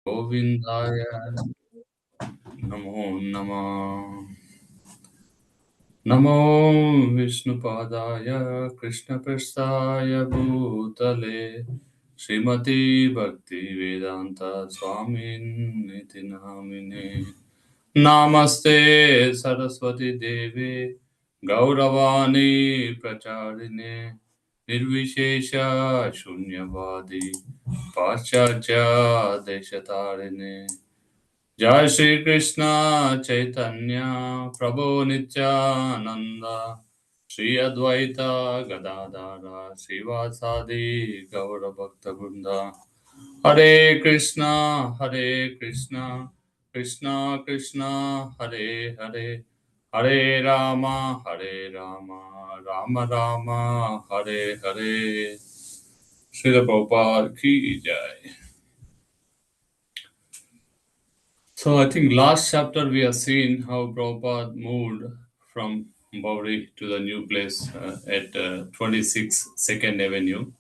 Govindaya Namo Namah Namo Vishnupadaya Krishna Prestaya Bhutale Srimati Bhakti Vedanta Swamin Niti Namine Namaste Saraswati Devi Gauravani Pracharine Nirvishesha Shunyavadi Paschatya Deshatarine Jai Shri Krishna Chaitanya Prabhu Nityananda Shri Advaita Gadadara Srivasadi Gaura Bhakta Vrinda Hare Krishna Krishna Krishna Hare Hare Hare Rama Rama Rama Hare Hare Srila Prabhupada ki jai. So I think last chapter we have seen how Prabhupada moved from Bowri to the new place at 26 Second Avenue.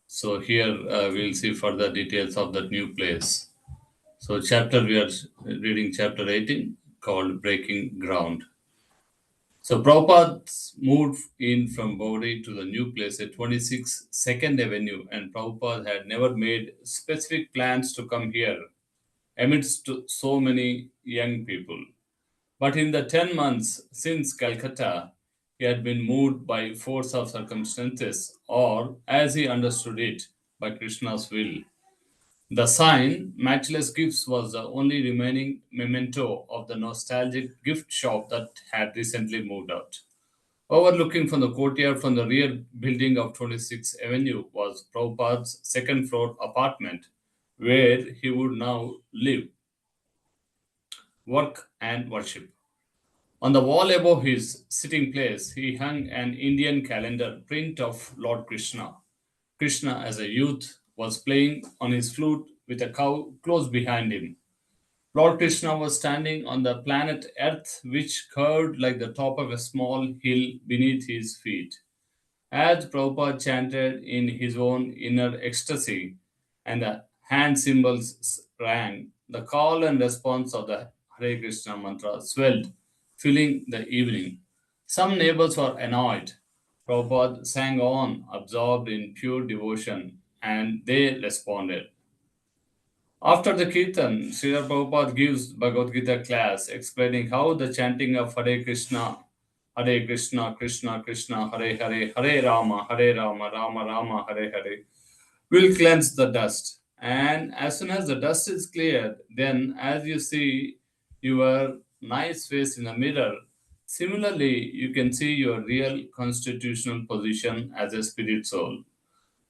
So here we'll see further details of that new place. So chapter we are reading chapter 18 called Breaking Ground. So Prabhupada moved in from Bowri to the new place at 26 Second Avenue, and Prabhupada had never made specific plans to come here amidst so many young people. But in the 10 months since Calcutta, he had been moved by force of circumstances, or as he understood it, by Krishna's will. The sign, Matchless Gifts, was the only remaining memento of the nostalgic gift shop that had recently moved out. Overlooking from the courtyard from the rear building of 26th Avenue was Prabhupada's second floor apartment, where he would now live, work, and worship. On the wall above his sitting place, he hung an Indian calendar print of Lord Krishna. Krishna, as a youth, was playing on his flute with a cow close behind him. Lord Krishna was standing on the planet Earth, which curved like the top of a small hill beneath his feet. As Prabhupada chanted in his own inner ecstasy and the hand cymbals rang, the call and response of the Hare Krishna mantra swelled, filling the evening. Some neighbors were annoyed. Prabhupada sang on, absorbed in pure devotion, and they responded. After the Kirtan, Srila Prabhupada gives Bhagavad Gita class explaining how the chanting of Hare Krishna, Krishna Krishna, Hare Hare, Hare Rama, Rama Rama, Hare Hare, will cleanse the dust. And as soon as the dust is cleared, then as you see your nice face in the mirror, similarly, you can see your real constitutional position as a spirit soul.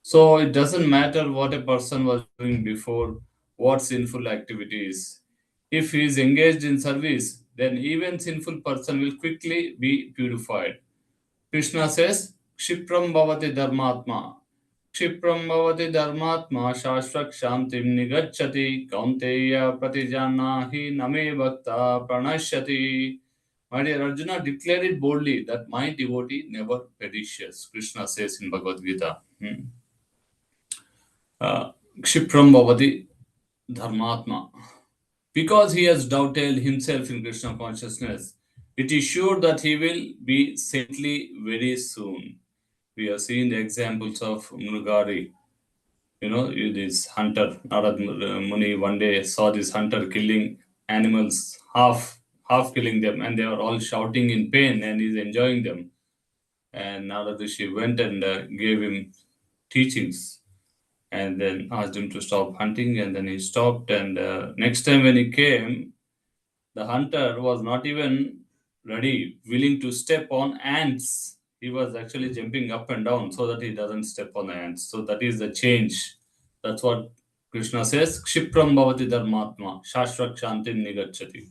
So it doesn't matter what a person was doing before, what sinful activities. If he is engaged in service, then even sinful person will quickly be purified. Krishna says, Kshipram bhavati dharmatma. Kshipram bhavati dharmatma shashvak shantim nigacchati kaunteya pratijanahi name bhakta pranashyati. My dear Arjuna, declare it boldly that my devotee never perishes. Krishna says in Bhagavad Gita. Kshipram bhavati dharmatma. Because he has doubted himself in Krishna consciousness, it is sure that he will be saintly very soon. We have seen the examples of Mrugari. This hunter, Narad Muni, one day saw this hunter killing animals, half killing them, and they are all shouting in pain, and he's enjoying them. And Narad Rishi went and gave him teachings and then asked him to stop hunting, and then he stopped. And next time when he came, the hunter was not even ready, willing to step on ants. He was actually jumping up and down so that he doesn't step on the ants. So that is the change. That's what Krishna says. Kshipram bhavati dharmatma, shashvak shantim nigacchati.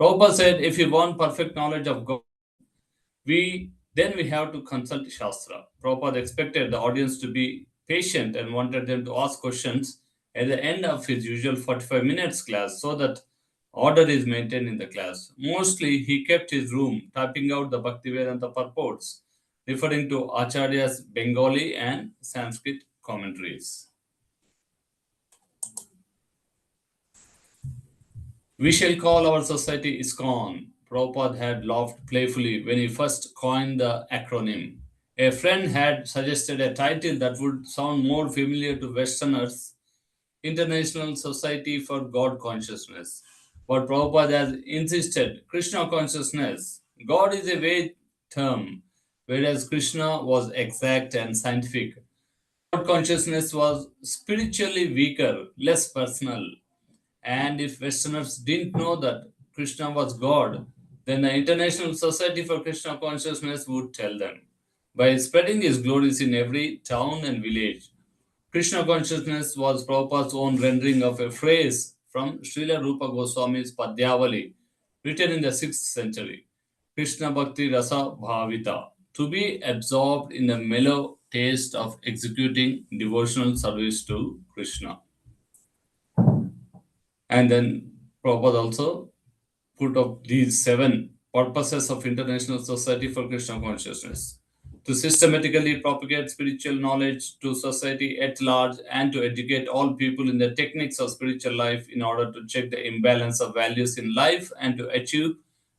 Prabhupada said, if you want perfect knowledge of God, we have to consult Shastra. Prabhupada expected the audience to be patient and wanted them to ask questions at the end of his usual 45 minutes class so that order is maintained in the class. Mostly, he kept his room typing out the Bhaktivedanta purports, referring to Acharya's Bengali and Sanskrit commentaries. We shall call our society ISKCON. Prabhupada had laughed playfully when he first coined the acronym. A friend had suggested a title that would sound more familiar to Westerners: International Society for God Consciousness. But Prabhupada has insisted Krishna consciousness. God is a vague term, whereas Krishna was exact and scientific. God consciousness was spiritually weaker, less personal. And if Westerners didn't know that Krishna was God, then the International Society for Krishna Consciousness would tell them. By spreading his glories in every town and village, Krishna consciousness was Prabhupada's own rendering of a phrase from Srila Rupa Goswami's Padyavali, written in the 6th century: Krishna Bhakti Rasa Bhavita, to be absorbed in the mellow taste of executing devotional service to Krishna. And then Prabhupada also put up these 7 purposes of International Society for Krishna Consciousness: to systematically propagate spiritual knowledge to society at large and to educate all people in the techniques of spiritual life in order to check the imbalance of values in life and to achieve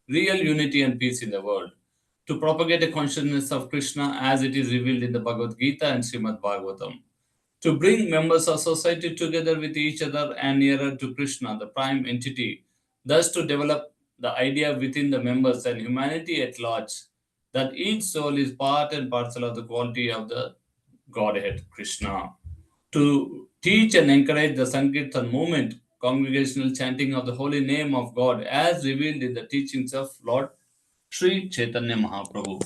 real unity and peace in the world, to propagate a consciousness of Krishna as it is revealed in the Bhagavad Gita and Srimad Bhagavatam, to bring members of society together with each other and nearer to Krishna, the prime entity, thus to develop the idea within the members and humanity at large that each soul is part and parcel of the quality of the Godhead, Krishna, to teach and encourage the Sankirtan movement, congregational chanting of the holy name of God as revealed in the teachings of Lord Sri Chaitanya Mahaprabhu,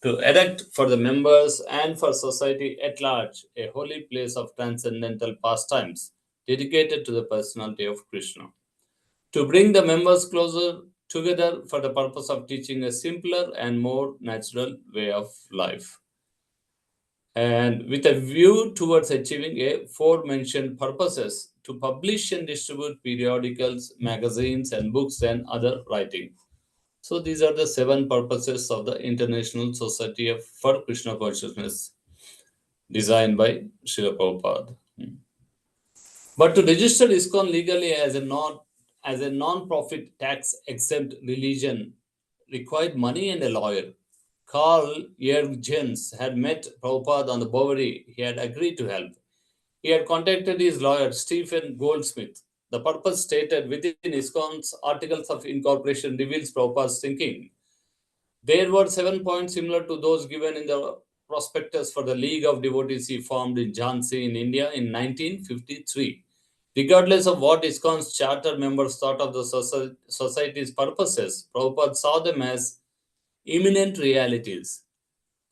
to erect for the members and for society at large a holy place of transcendental pastimes dedicated to the personality of Krishna, to bring the members closer together for the purpose of teaching a simpler and more natural way of life, and with a view towards achieving a forementioned purposes, to publish and distribute periodicals, magazines, and books and other writing. So these are the 7 purposes of the International Society for Krishna Consciousness, designed by Srila Prabhupada. But to register ISKCON legally as a non-profit tax exempt religion required money and a lawyer. Carl Jens had met Prabhupada on the Bowery. He had agreed to help. He had contacted his lawyer, Stephen Goldsmith. The purpose stated within ISKCON's Articles of Incorporation reveals Prabhupada's thinking. There were 7 points similar to those given in the prospectus for the League of Devotees he formed in Jhansi in India in 1953. Regardless of what ISKCON's charter members thought of the society's purposes, Prabhupada saw them as imminent realities.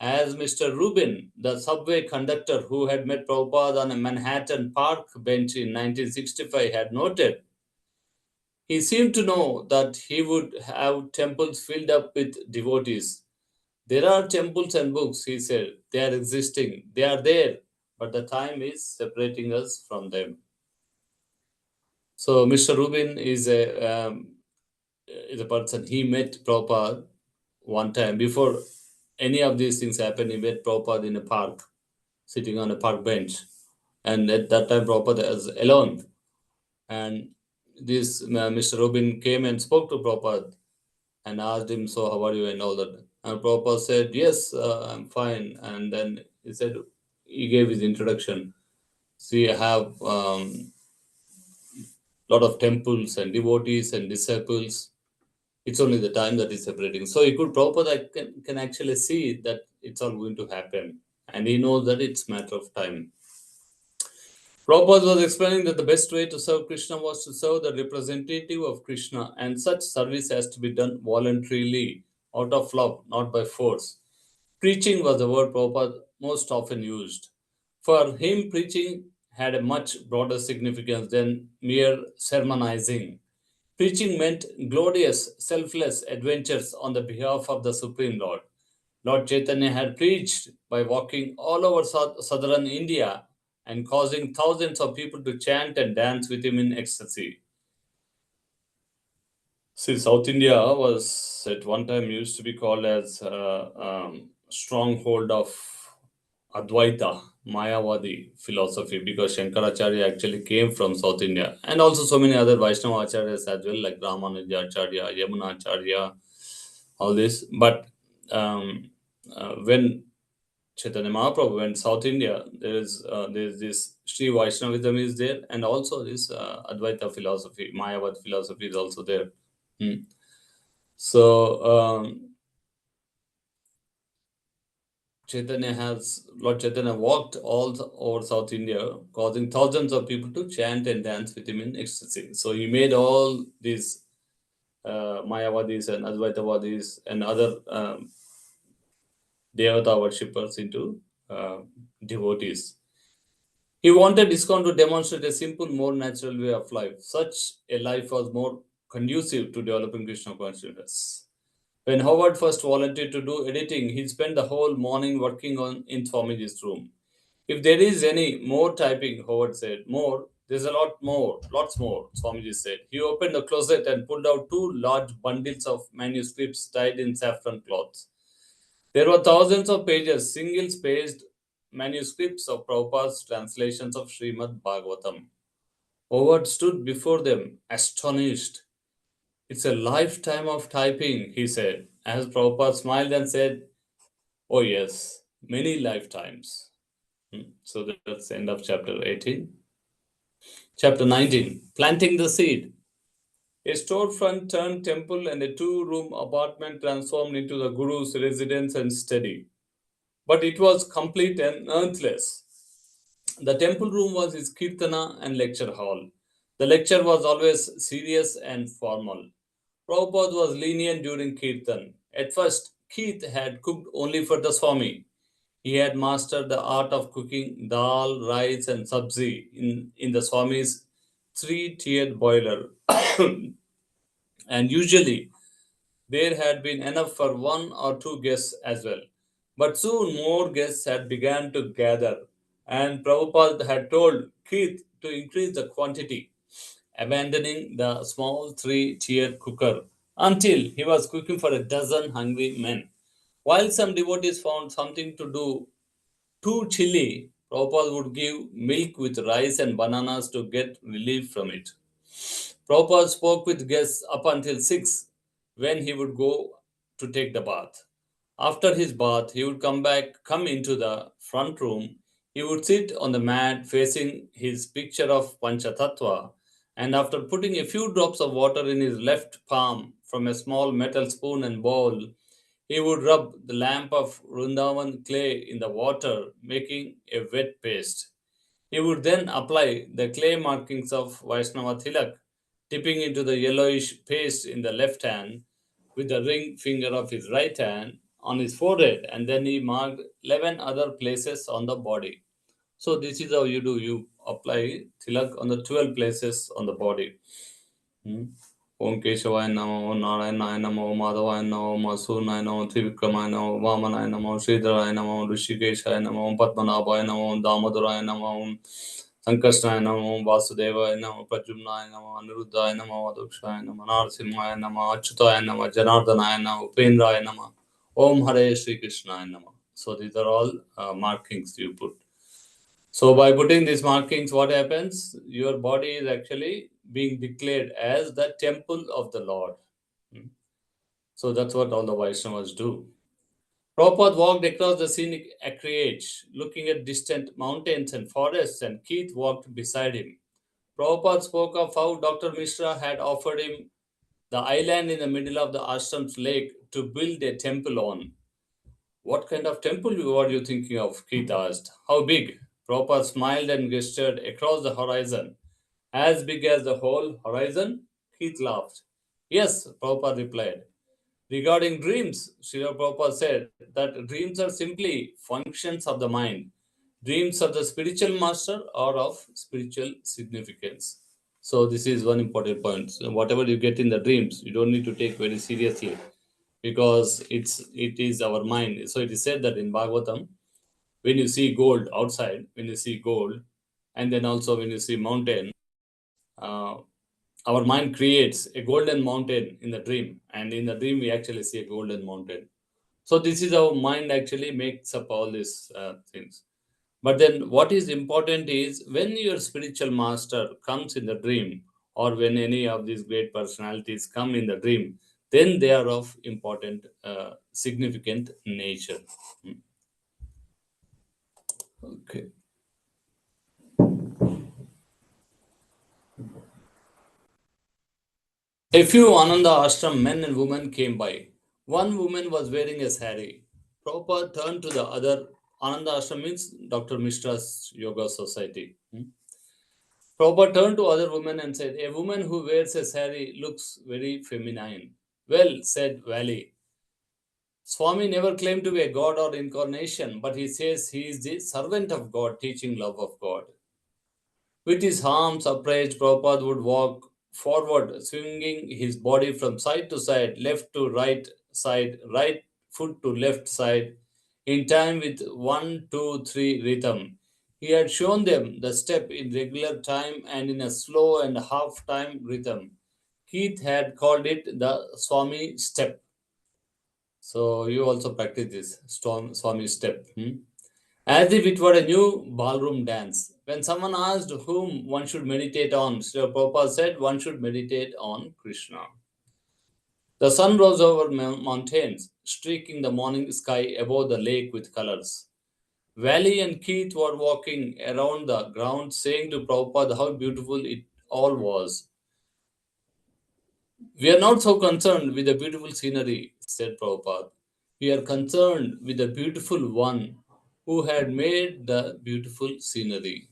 As Mr. Rubin, the subway conductor who had met Prabhupada on a Manhattan park bench in 1965, had noted, he seemed to know that he would have temples filled up with devotees. There are temples and books, he said. They are existing. They are there. But the time is separating us from them. So Mr. Rubin is a person. He met Prabhupada one time. Before any of these things happened, he met Prabhupada in a park, sitting on a park bench. And at that time, Prabhupada was alone. And this Mr. Rubin came and spoke to Prabhupada and asked him, "So how are you?" and all that. And Prabhupada said, "Yes, I'm fine." And then he said, he gave his introduction. See, I have lot of temples and devotees and disciples. It's only the time that is separating. So he could, Prabhupada can actually see that it's all going to happen. And he knows that it's matter of time. Prabhupada was explaining that the best way to serve Krishna was to serve the representative of Krishna, and such service has to be done voluntarily, out of love, not by force. Preaching was the word Prabhupada most often used. For him, preaching had a much broader significance than mere sermonizing. Preaching meant glorious, selfless adventures on the behalf of the Supreme Lord. Lord Chaitanya had preached by walking all over southern India and causing thousands of people to chant and dance with him in ecstasy. See, South India was at one time used to be called as stronghold of Advaita. Mayavadi philosophy, because Shankaracharya actually came from South India, and also so many other Vaishnava acharyas as well, like Ramanuja Acharya, Yamuna Acharya, all this. But um, when Chaitanya Mahaprabhu went South India, there's this Sri Vaishnavism is there, and also this Advaita philosophy, Mayavad philosophy is also there. Hmm. So Lord Chaitanya walked over South India, causing thousands of people to chant and dance with him in ecstasy. So he made all these Mayavadis and Advaitavadis and other Devata worshippers into devotees. He wanted ISKCON to demonstrate a simple, more natural way of life. Such a life was more conducive to developing Krishna consciousness. When Howard first volunteered to do editing, he spent the whole morning working on in Swamiji's room. If there is any more typing, Howard said, more, there's a lot more, lots more, Swamiji said. He opened the closet and pulled out two large bundles of manuscripts tied in saffron cloths. There were thousands of pages, single-spaced manuscripts of Prabhupada's translations of Srimad Bhagavatam. Howard stood before them, astonished. It's a lifetime of typing, he said, as Prabhupada smiled and said, oh yes, many lifetimes. So that's the end of chapter 18. Chapter 19, Planting the Seed. A storefront turned temple and a two-room apartment transformed into the Guru's residence and study. But it was complete and earthless. The temple room was his kirtana and lecture hall. The lecture was always serious and formal. Prabhupada was lenient during kirtan. At first, Keith had cooked only for the Swami. He had mastered the art of cooking dal, rice, and sabzi in the Swami's three-tiered boiler. And usually, there had been enough for one or two guests as well. But soon more guests had begun to gather, and Prabhupada had told Keith to increase the quantity, abandoning the small three-tiered cooker until he was cooking for a dozen hungry men. While some devotees found something to do too chilly, Prabhupada would give milk with rice and bananas to get relief from it. Prabhupada spoke with guests up until 6 when he would go to take the bath. After his bath, he would come into the front room. He would sit on the mat facing his picture of Panchatattva, and after putting a few drops of water in his left palm from a small metal spoon and bowl, he would rub the lamp of Vrindavan clay in the water, making a wet paste. He would then apply the clay markings of Vaishnava Tilak, dipping into the yellowish paste in the left hand with the ring finger of his right hand on his forehead, and then he marked 11 other places on the body. So, this is how you do, you apply Tilak on the 12 places on the body. Hmm. Om Keshavaya Namo, Om Narayanaaya Namo, Om Madhavaya Namo, Om Asuraya Namo, Trivikramaya Namo, Vamanaya Namo, Sridharaya Namo, Rishikeshaya Namo, Om Padmanabhaya Namo, Om Damodaraya Namo, Om Sankarshnaya Namo, Om Vasudevaya Namo, Prajumnaya Namo, Aniruddhaya Namo, Adukshaya Namo, Narasimhaya Namo, Achyutaya Namo, Janardhanaya Namo, Upendraya Namo, Om Hare Shri Krishnaya Namo. So these are all markings you put. So by putting these markings, what happens? Your body is actually being declared as the temple of the Lord. So that's what all the Vaishnavas do. Prabhupada walked across the scenic acreage, looking at distant mountains and forests, and Keith walked beside him. Prabhupada spoke of how Dr. Mishra had offered him the island in the middle of the ashram's lake to build a temple on. What kind of temple are you thinking of? Keith asked. How big? Prabhupada smiled and gestured across the horizon. As big as the whole horizon? Keith laughed. Yes, Prabhupada replied. Regarding dreams, Srila Prabhupada said that dreams are simply functions of the mind. Dreams of the spiritual master or of spiritual significance. So this is one important point. So whatever you get in the dreams, you don't need to take very seriously because it is our mind. So it is said that in Bhagavatam, when you see gold outside, when you see gold, and then also when you see mountain, uh, our mind creates a golden mountain in the dream, and in the dream we actually see a golden mountain. So this is how mind actually makes up all these things. But then, what is important is when your spiritual master comes in the dream, or when any of these great personalities come in the dream, then they are of important, significant nature. Hmm. Okay. A few Ananda Ashram men and women came by. One woman was wearing a sari. Prabhupada turned to the other. Ananda Ashram means Dr. Mishra's Yoga Society. Hmm. Prabhupada turned to other women and said, "A woman who wears a sari looks very feminine." "Well," said Valley, "Swami never claimed to be a god or incarnation, but he says he is the servant of God, teaching love of God." With his arms upraised, Prabhupada would walk forward, swinging his body from side to side, left to right side, right foot to left side, in time with 1, 2, 3 rhythm. He had shown them the step in regular time and in a slow and half time rhythm. Keith had called it the Swami step. So you also practice this Swami step. As if it were a new ballroom dance. When someone asked whom one should meditate on, Srila Prabhupada said one should meditate on Krishna. The sun rose over mountains, streaking the morning sky above the lake with colors. Valley and Keith were walking around the ground, saying to Prabhupada how beautiful it all was. "We are not so concerned with the beautiful scenery," said Prabhupada. "We are concerned with the beautiful one who had made the beautiful scenery."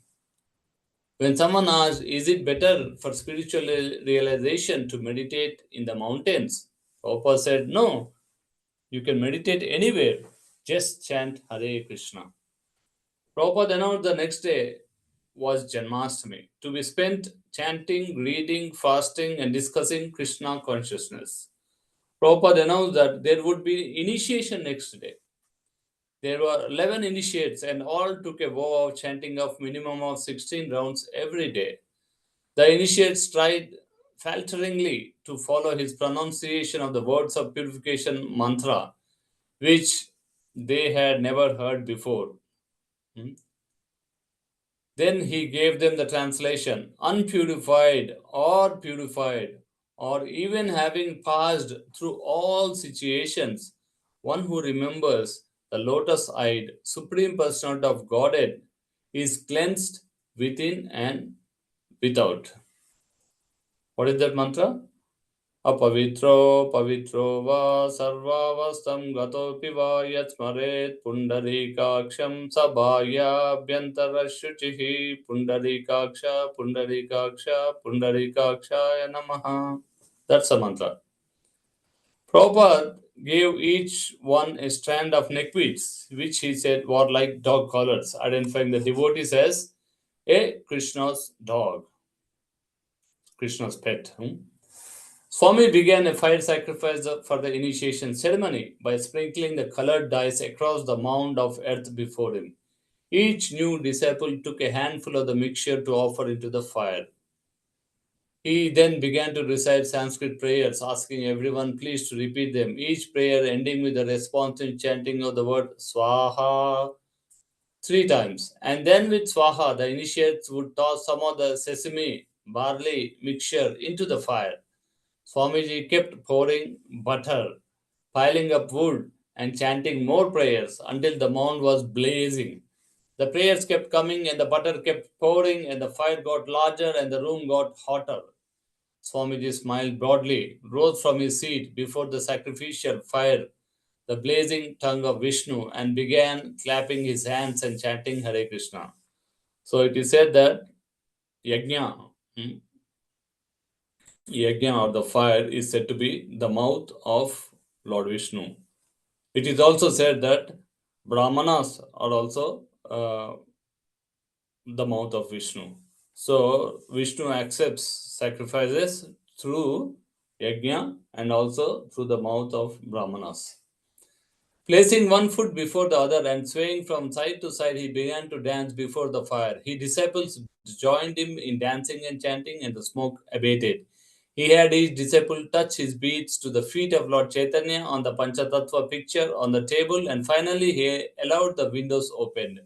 When someone asked, "Is it better for spiritual realization to meditate in the mountains?" Prabhupada said, "No, you can meditate anywhere. Just chant Hare Krishna." Prabhupada announced the next day was Janmashtami, to be spent chanting, reading, fasting, and discussing Krishna consciousness. Prabhupada announced that there would be initiation next day. There were 11 initiates, and all took a vow of chanting of minimum of 16 rounds every day. The initiates tried falteringly to follow his pronunciation of the words of purification mantra, which they had never heard before. Hmm. Then he gave them the translation: unpurified or purified, or even having passed through all situations, one who remembers the lotus eyed Supreme Personality of Godhead is cleansed within and without. What is that mantra? Apavitro pavitro va sarvavastam gatopi va yatsmaret pundarikaksham sabhaya bhyantarashuchihi pundarikaksha namaha. That's a mantra. Prabhupada gave each one a strand of neckbeads, which he said were like dog collars, identifying the devotees as a Krishna's dog, Krishna's pet. Swami began a fire sacrifice for the initiation ceremony by sprinkling the colored dyes across the mound of earth before him. Each new disciple took a handful of the mixture to offer into the fire. He then began to recite Sanskrit prayers, asking everyone please to repeat them, each prayer ending with the responsive chanting of the word Swaha 3 times. And then with Swaha, the initiates would toss some of the sesame, barley mixture into the fire. Swamiji kept pouring butter, piling up wood, and chanting more prayers until the mound was blazing. The prayers kept coming, and the butter kept pouring, and the fire got larger, and the room got hotter. Swamiji smiled broadly, rose from his seat before the sacrificial fire, the blazing tongue of Vishnu, and began clapping his hands and chanting Hare Krishna. So it is said that Yajna, Yajna or the fire, is said to be the mouth of Lord Vishnu. It is also said that Brahmanas are also the mouth of Vishnu. So Vishnu accepts sacrifices through Yajna and also through the mouth of Brahmanas. Placing one foot before the other and swaying from side to side, he began to dance before the fire. His disciples joined him in dancing and chanting, and the smoke abated. He had each disciple touch his beads to the feet of Lord Chaitanya on the Panchatattva picture on the table, and finally he allowed the windows opened.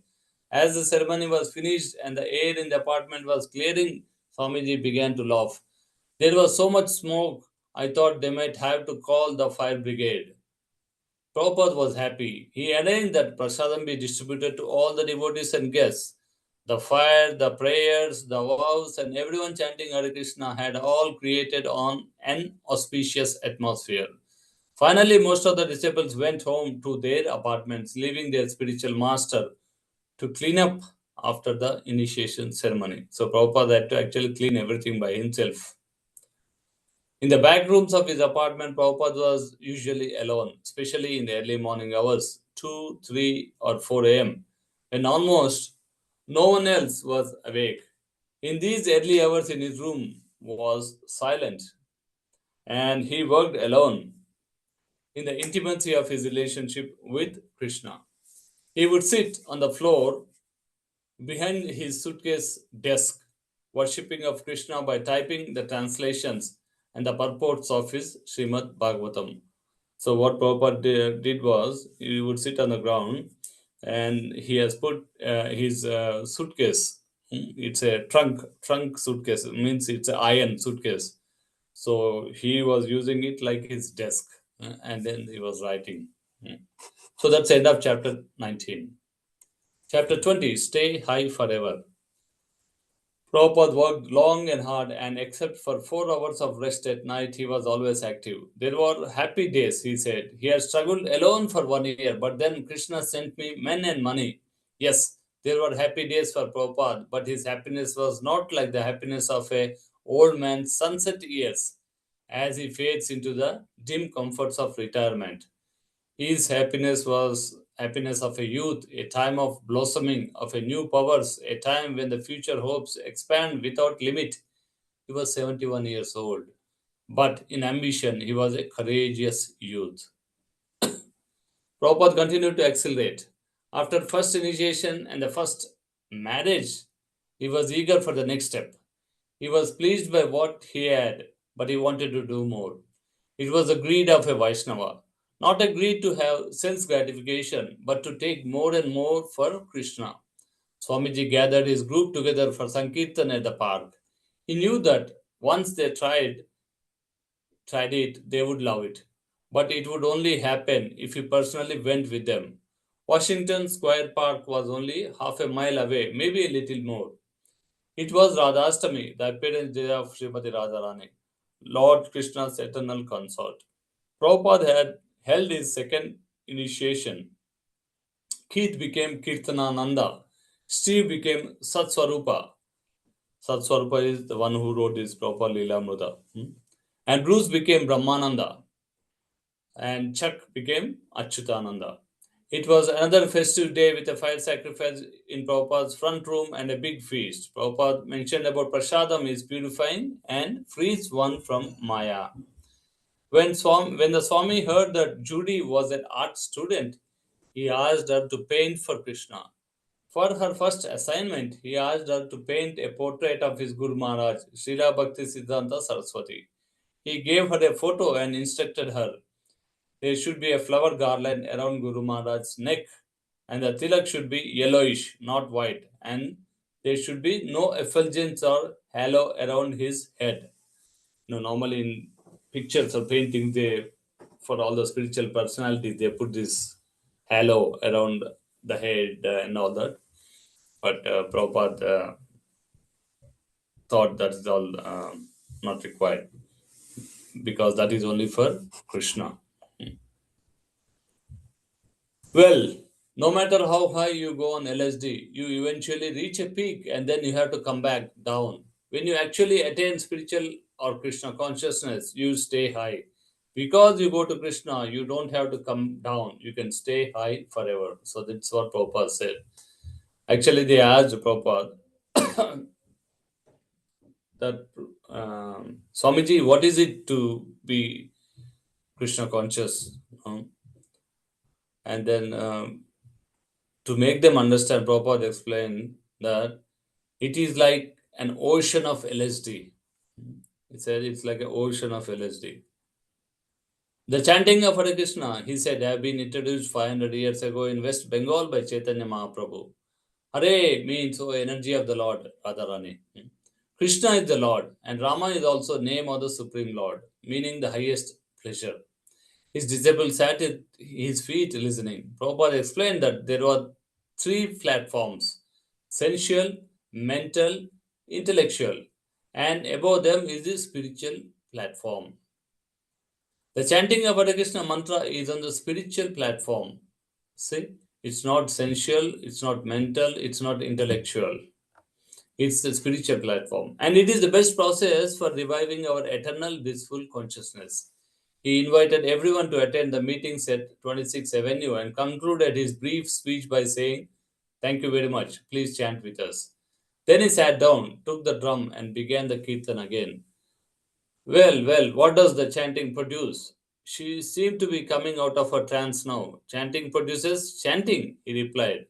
As the ceremony was finished and the air in the apartment was clearing, Swamiji began to laugh. There was so much smoke, I thought they might have to call the fire brigade. Prabhupada was happy. He arranged that prasadam be distributed to all the devotees and guests. The fire, the prayers, the vows, and everyone chanting Hare Krishna had all created on an auspicious atmosphere. Finally, most of the disciples went home to their apartments, leaving their spiritual master to clean up after the initiation ceremony. So Prabhupada had to actually clean everything by himself. In the back rooms of his apartment, Prabhupada was usually alone, especially in the early morning hours, 2, 3, or 4 a.m., when almost no one else was awake. In these early hours, in his room was silent, and he worked alone in the intimacy of his relationship with Krishna. He would sit on the floor behind his suitcase desk, worshipping of Krishna by typing the translations and the purports of his Srimad Bhagavatam. So what Prabhupada did was he would sit on the ground and he has put his suitcase. It's a trunk suitcase. It means it's an iron suitcase. So he was using it like his desk, and then he was writing. So that's the end of chapter 19. Chapter 20, Stay High Forever. Prabhupada worked long and hard, and except for 4 hours of rest at night, he was always active. There were happy days, he said. He had struggled alone for 1 year, but then Krishna sent me men and money. Yes, there were happy days for Prabhupada, but his happiness was not like the happiness of a old man's sunset years as he fades into the dim comforts of retirement. His happiness was happiness of a youth, a time of blossoming of a new powers, a time when the future hopes expand without limit. He was 71 years old, but in ambition he was a courageous youth. Prabhupada continued to accelerate. After first initiation and the first marriage, he was eager for the next step. He was pleased by what he had, but he wanted to do more. It was the greed of a Vaishnava, not a greed to have sense gratification, but to take more and more for Krishna. Swamiji gathered his group together for Sankirtan at the park. He knew that once they tried it, they would love it. But it would only happen if he personally went with them. Washington Square Park was only half a mile away, maybe a little more. It was Radhastami, the appearance day of Srimati Radharani, Lord Krishna's eternal consort. Prabhupada had held his second initiation. Keith became Kirtanananda. Steve became Satswarupa. Satswarupa is the one who wrote this Prabhupada-lilamrita. And Bruce became Brahmananda. And Chuck became Achyutananda. It was another festive day with a fire sacrifice in Prabhupada's front room and a big feast. Prabhupada mentioned about prasadam is purifying and frees one from Maya. When the Swami heard that Judy was an art student, he asked her to paint for Krishna. For her first assignment, he asked her to paint a portrait of his Guru Maharaj, Srila Bhakti Siddhanta Saraswati. He gave her a photo and instructed her there should be a flower garland around Guru Maharaj's neck, and the tilak should be yellowish, not white, and there should be no effulgence or halo around his head. Normally in pictures or paintings, they for all the spiritual personalities they put this halo around the head and all that. But Prabhupada thought that is all not required because that is only for Krishna. Well, no matter how high you go on LSD, you eventually reach a peak and then you have to come back down. When you actually attain spiritual or Krishna consciousness, you stay high. Because you go to Krishna, you don't have to come down. You can stay high forever. So that's what Prabhupada said. Actually, they asked Prabhupada that Swamiji, what is it to be Krishna conscious? And then to make them understand, Prabhupada explained that it is like an ocean of LSD. He said it's like an ocean of LSD. The chanting of Hare Krishna, he said, have been introduced 500 years ago in West Bengal by Chaitanya Mahaprabhu. Hare means oh, energy of the Lord, Radharani. Krishna is the Lord, and Rama is also name of the Supreme Lord, meaning the highest pleasure. His disciples sat at his feet listening. Prabhupada explained that there were three platforms: sensual, mental, intellectual, and above them is the spiritual platform. The chanting of Hare Krishna mantra is on the spiritual platform. See, it's not sensual, it's not mental, it's not intellectual. It's the spiritual platform. And it is the best process for reviving our eternal blissful consciousness. He invited everyone to attend the meetings at 26th Avenue and concluded his brief speech by saying, "Thank you very much. Please chant with us." Then he sat down, took the drum, and began the kirtan again. Well, what does the chanting produce? She seemed to be coming out of her trance now. Chanting produces chanting, he replied.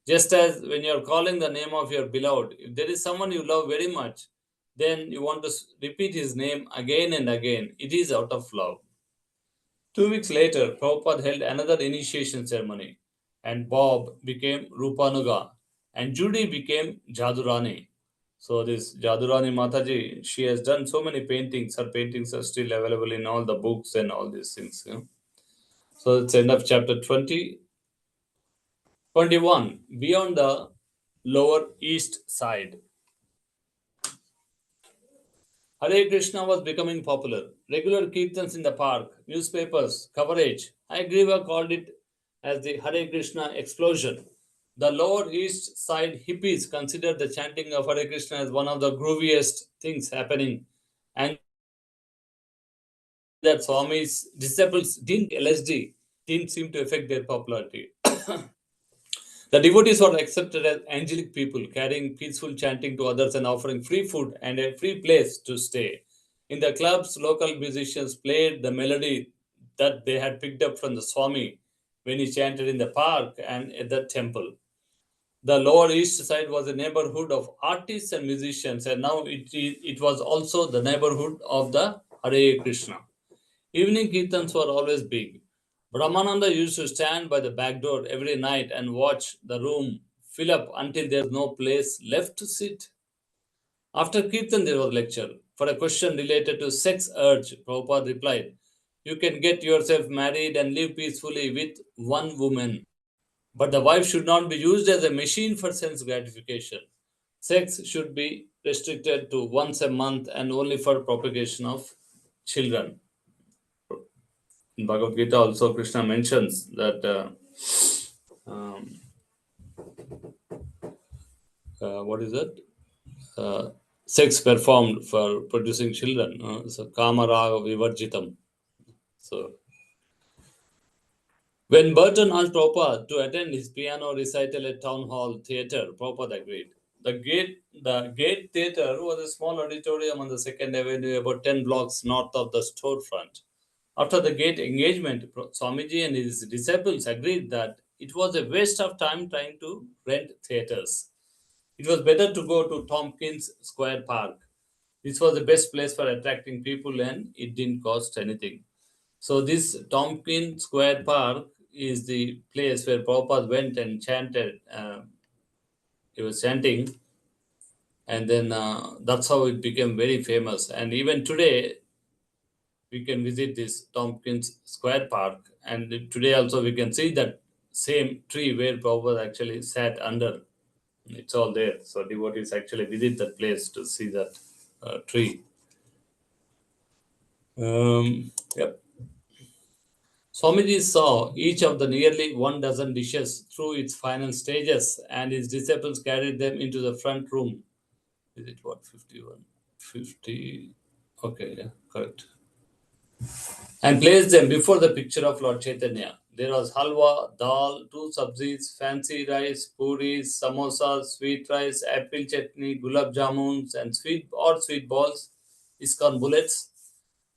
Just as when you're calling the name of your beloved, if there is someone you love very much, then you want to repeat his name again and again. It is out of love. 2 weeks later, Prabhupada held another initiation ceremony, and Bob became Rupanuga, and Judy became Jadurani. So this Jadurani Mataji, she has done so many paintings. Her paintings are still available in all the books and all these things. So it's end of chapter 20. 21. Beyond the lower east side. Hare Krishna was becoming popular. Regular kirtans in the park, newspapers, coverage. Hagriva called it as the Hare Krishna explosion. The lower east side hippies considered the chanting of Hare Krishna as one of the grooviest things happening, and that Swami's disciples didn't LSD didn't seem to affect their popularity. The devotees were accepted as angelic people, carrying peaceful chanting to others and offering free food and a free place to stay. In the clubs, local musicians played the melody that they had picked up from the Swami when he chanted in the park and at the temple. The Lower East Side was a neighborhood of artists and musicians, and now it was also the neighborhood of the Hare Krishna. Evening kirtans were always big. Brahmananda used to stand by the back door every night and watch the room fill up until there was no place left to sit. After kirtan, there was lecture. For a question related to sex urge, Prabhupada replied, "You can get yourself married and live peacefully with one woman, but the wife should not be used as a machine for sense gratification. Sex should be restricted to once a month and only for propagation of children." In Bhagavad Gita, also Krishna mentions that um, what is it? Sex performed for producing children. So Kamaraga Vivarjitam. So when Burton asked Prabhupada to attend his piano recital at Town Hall Theatre, Prabhupada agreed. The Gate Theatre was a small auditorium on the Second Avenue, about 10 blocks north of the storefront. After the Gate engagement, Swamiji and his disciples agreed that it was a waste of time trying to rent theatres. It was better to go to Tompkins Square Park. This was the best place for attracting people and it didn't cost anything. So this Tompkins Square Park is the place where Prabhupada went and chanted. He was chanting, and then that's how it became very famous. And even today, we can visit this Tompkins Square Park, and today also we can see that same tree where Prabhupada actually sat under. It's all there. So devotees actually visit that place to see that tree. Yep. Swamiji saw each of the nearly 1 dozen dishes through its final stages, and his disciples carried them into the front room. Is it what, 51? 50. Okay, yeah, correct. And placed them before the picture of Lord Chaitanya. There was halwa, dal, two sabzis, fancy rice, puris, samosas, sweet rice, apple chutney, gulab jamuns, and sweet balls, iskon bullets.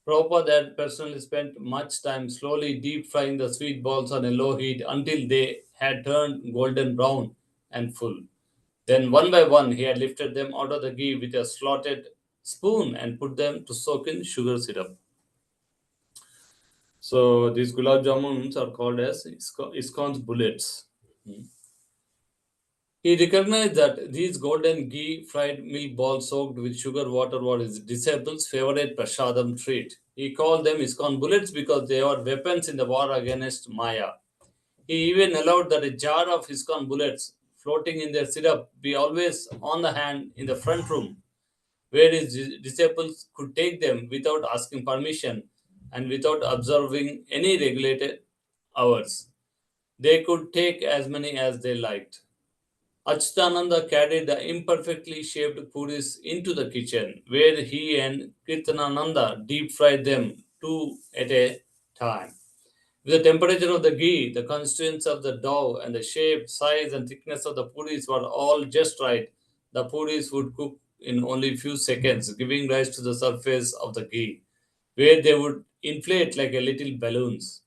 Prabhupada had personally spent much time slowly deep frying the sweet balls on a low heat until they had turned golden brown and full. Then, one by one, he had lifted them out of the ghee with a slotted spoon and put them to soak in sugar syrup. So, these gulab jamuns are called as iskon's bullets. He recognized that these golden ghee fried milk balls soaked with sugar water were his disciples' favorite prasadam treat. He called them ISKCON bullets because they were weapons in the war against Maya. He even allowed that a jar of ISKCON bullets floating in their syrup be always on the hand in the front room, where his disciples could take them without asking permission and without observing any regulated hours. They could take as many as they liked. Achyutananda carried the imperfectly shaped puris into the kitchen, where he and Kirtanananda deep fried them two at a time. With the temperature of the ghee, the constituents of the dough, and the shape, size, and thickness of the puris were all just right. The puris would cook in only few seconds, giving rise to the surface of the ghee, where they would inflate like a little balloons.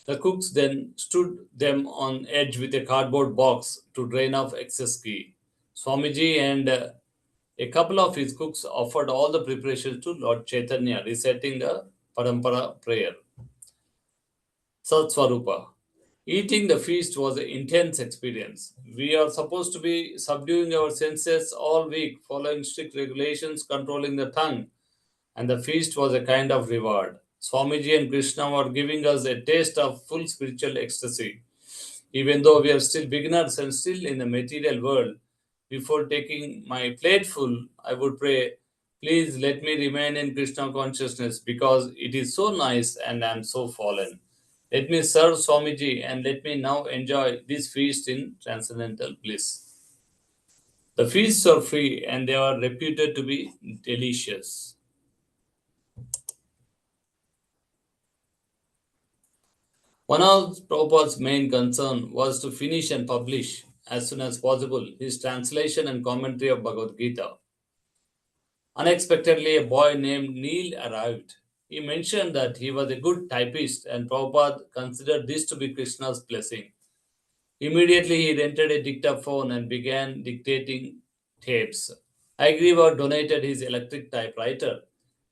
The cooks then stood them on edge with a cardboard box to drain off excess ghee. Swamiji and a couple of his cooks offered all the preparations to Lord Chaitanya, reciting the Parampara prayer. Satswarupa. Eating the feast was an intense experience. We are supposed to be subduing our senses all week, following strict regulations, controlling the tongue, and the feast was a kind of reward. Swamiji and Krishna were giving us a taste of full spiritual ecstasy. Even though we are still beginners and still in the material world, before taking my plate full, I would pray, please let me remain in Krishna consciousness because it is so nice and I am so fallen. Let me serve Swamiji and let me now enjoy this feast in transcendental bliss. The feasts are free and they are reputed to be delicious. One of Prabhupada's main concern was to finish and publish as soon as possible his translation and commentary of Bhagavad Gita. Unexpectedly, a boy named Neil arrived. He mentioned that he was a good typist and Prabhupada considered this to be Krishna's blessing. Immediately, he rented a dictaphone and began dictating tapes. Agriva donated his electric typewriter,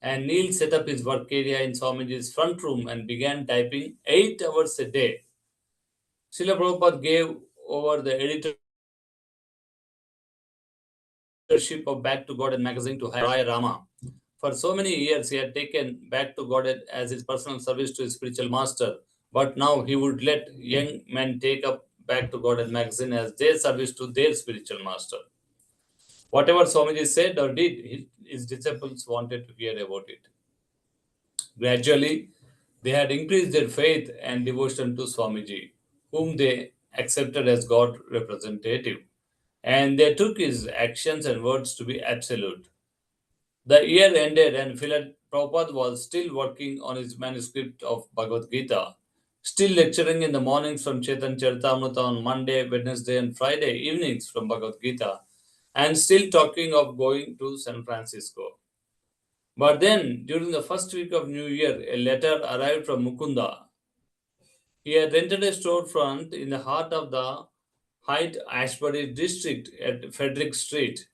and Neil set up his work area in Swamiji's front room and began typing 8 hours a day. Srila Prabhupada gave over the editorship of Back to God and magazine to Raya Rama. For so many years, he had taken Back to God as his personal service to his spiritual master, but now he would let young men take up Back to God and magazine as their service to their spiritual master. Whatever Swamiji said or did, his disciples wanted to hear about it. Gradually, they had increased their faith and devotion to Swamiji, whom they accepted as God representative, and they took his actions and words to be absolute. The year ended and Philip Prabhupada was still working on his manuscript of Bhagavad Gita, still lecturing in the mornings from Chetan Charitamrita on Monday, Wednesday, and Friday evenings from Bhagavad Gita, and still talking of going to San Francisco. But then, during the first week of New Year, a letter arrived from Mukunda. He had rented a storefront in the heart of the Hyde Ashbury district at Frederick Street.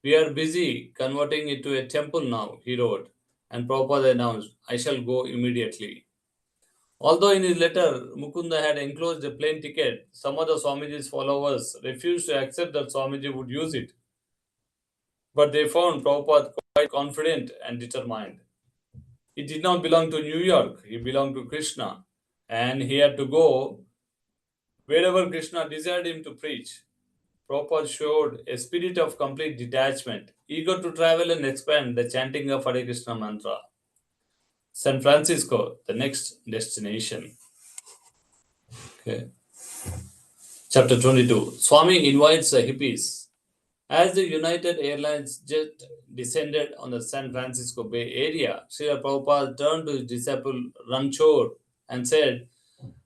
We are busy converting it to a temple now, he wrote, and Prabhupada announced, I shall go immediately. Although in his letter Mukunda had enclosed a plane ticket, some of the Swamiji's followers refused to accept that Swamiji would use it. But they found Prabhupada quite confident and determined. He did not belong to New York, he belonged to Krishna, and he had to go wherever Krishna desired him to preach. Prabhupada showed a spirit of complete detachment, eager to travel and expand the chanting of Hare Krishna mantra. San Francisco, the next destination. Okay. Chapter 22. Swami invites the hippies. As the United Airlines jet descended on the San Francisco Bay Area, Srila Prabhupada turned to his disciple Ranchor and said,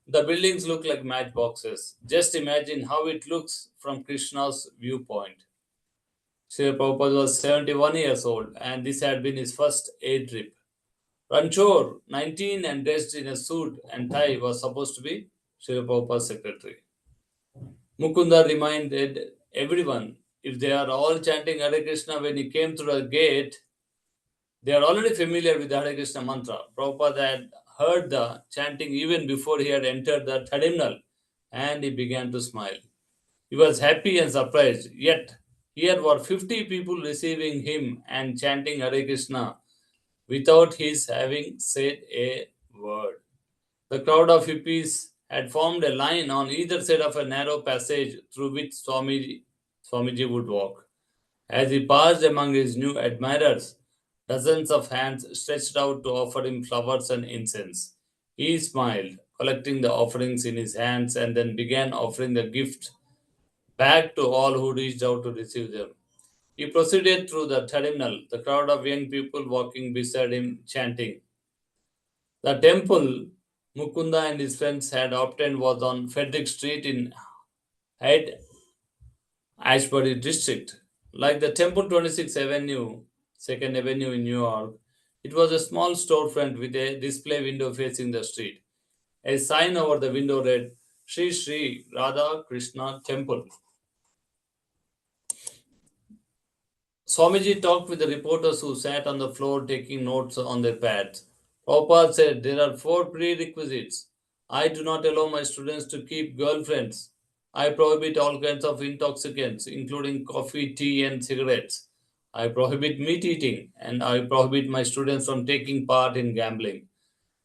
the buildings look like matchboxes. Just imagine how it looks from Krishna's viewpoint. Srila Prabhupada was 71 years old and this had been his first air trip. Ranchor, 19 and dressed in a suit and tie, was supposed to be Srila Prabhupada's secretary. Mukunda reminded everyone, if they are all chanting Hare Krishna when he came through the gate, they are already familiar with the Hare Krishna mantra. Prabhupada had heard the chanting even before he had entered the terminal and he began to smile. He was happy and surprised, yet here were 50 people receiving him and chanting Hare Krishna without his having said a word. The crowd of hippies had formed a line on either side of a narrow passage through which Swamiji would walk. As he passed among his new admirers, dozens of hands stretched out to offer him flowers and incense. He smiled, collecting the offerings in his hands, and then began offering the gift back to all who reached out to receive them. He proceeded through the terminal, the crowd of young people walking beside him, chanting. The temple Mukunda and his friends had obtained was on Frederick Street in Hyde Ashbury district. Like the Temple 26th Avenue, 2nd Avenue in New York, it was a small storefront with a display window facing the street. A sign over the window read Sri Sri Radha Krishna Temple. Swamiji talked with the reporters who sat on the floor taking notes on their pads. Prabhupada said, there are four prerequisites. I do not allow my students to keep girlfriends. I prohibit all kinds of intoxicants, including coffee, tea, and cigarettes. I prohibit meat eating, and I prohibit my students from taking part in gambling.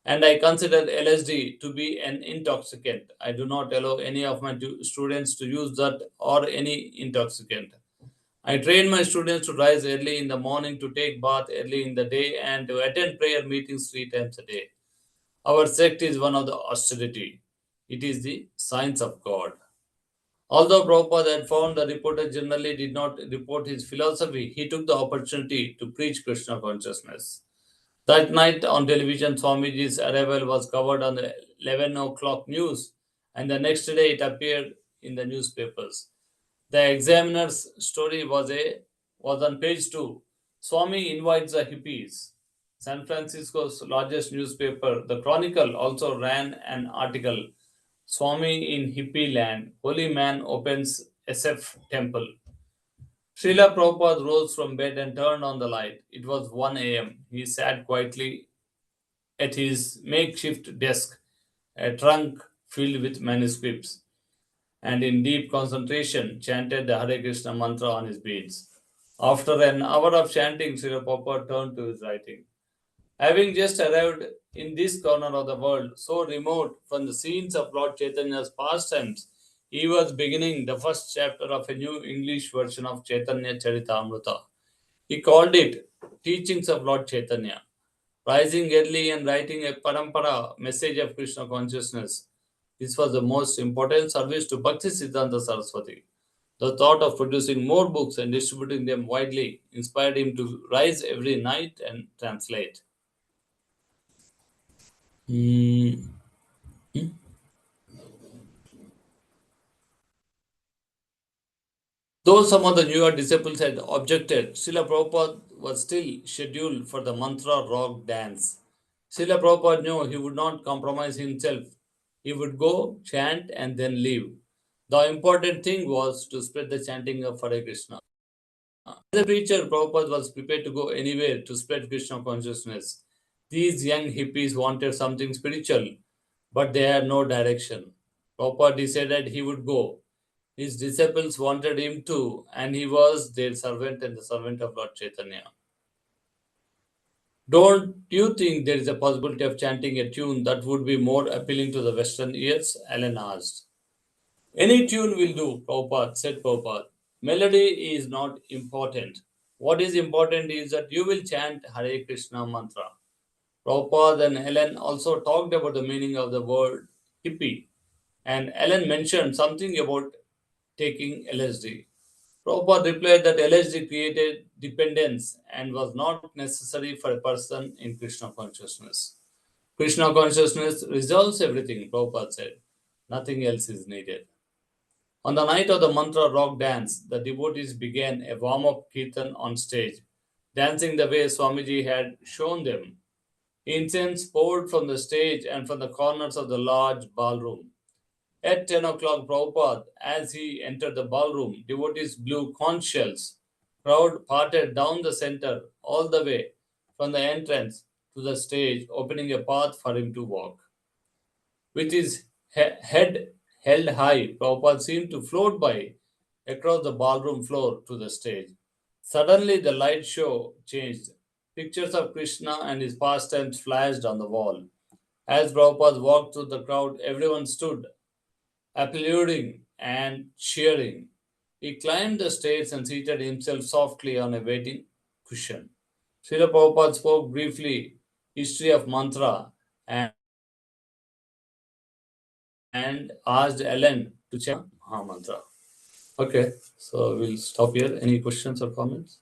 And I consider LSD to be an intoxicant. I do not allow any of my students to use that or any intoxicant. I train my students to rise early in the morning, to take bath early in the day, and to attend prayer meetings 3 times a day. Our sect is one of the austerity. It is the science of God. Although Prabhupada had found the reporter generally did not report his philosophy, he took the opportunity to preach Krishna consciousness. That night on television, Swamiji's arrival was covered on the 11 o'clock news, and the next day it appeared in the newspapers. The Examiner's story was on page 2. Swami invites the hippies. San Francisco's largest newspaper, the Chronicle, also ran an article. Swami in hippie land, holy man opens SF temple. Srila Prabhupada rose from bed and turned on the light. It was 1 a.m. He sat quietly at his makeshift desk, a trunk filled with manuscripts, and in deep concentration chanted the Hare Krishna mantra on his beads. After an hour of chanting, Srila Prabhupada turned to his writing. Having just arrived in this corner of the world, so remote from the scenes of Lord Chaitanya's pastimes, he was beginning the first chapter of a new English version of Chaitanya Charitamrita. He called it Teachings of Lord Chaitanya. Rising early and writing a parampara message of Krishna consciousness. This was the most important service to Bhakti Siddhanta Saraswati. The thought of producing more books and distributing them widely inspired him to rise every night and translate. Hmm. Though some of the newer disciples had objected, Srila Prabhupada was still scheduled for the mantra rock dance. Srila Prabhupada knew he would not compromise himself. He would go, chant, and then leave. The important thing was to spread the chanting of Hare Krishna. As a preacher, Prabhupada was prepared to go anywhere to spread Krishna consciousness. These young hippies wanted something spiritual, but they had no direction. Prabhupada decided he would go. His disciples wanted him to, and he was their servant and the servant of Lord Chaitanya. Don't you think there is a possibility of chanting a tune that would be more appealing to the Western ears? Alan asked. Any tune will do, Prabhupada said Prabhupada. Melody is not important. What is important is that you will chant Hare Krishna mantra. Prabhupada and Ellen also talked about the meaning of the word hippie, and Ellen mentioned something about taking LSD. Prabhupada replied that LSD created dependence and was not necessary for a person in Krishna consciousness. Krishna consciousness resolves everything, Prabhupada said. Nothing else is needed. On the night of the mantra rock dance, the devotees began a warm up kirtan on stage, dancing the way Swamiji had shown them. Incense poured from the stage and from the corners of the large ballroom. At 10 o'clock, Prabhupada, as he entered the ballroom, devotees blew conch shells. Crowd parted down the center all the way from the entrance to the stage, opening a path for him to walk. With his head held high, Prabhupada seemed to float by, across the ballroom floor to the stage. Suddenly, the light show changed. Pictures of Krishna and his pastimes flashed on the wall. As Prabhupada walked through the crowd, everyone stood, applauding and cheering. He climbed the stairs and seated himself softly on a waiting cushion. Srila Prabhupada spoke briefly history of mantra and asked Ellen to chant Maha mantra. Okay, so we'll stop here. Any questions or comments?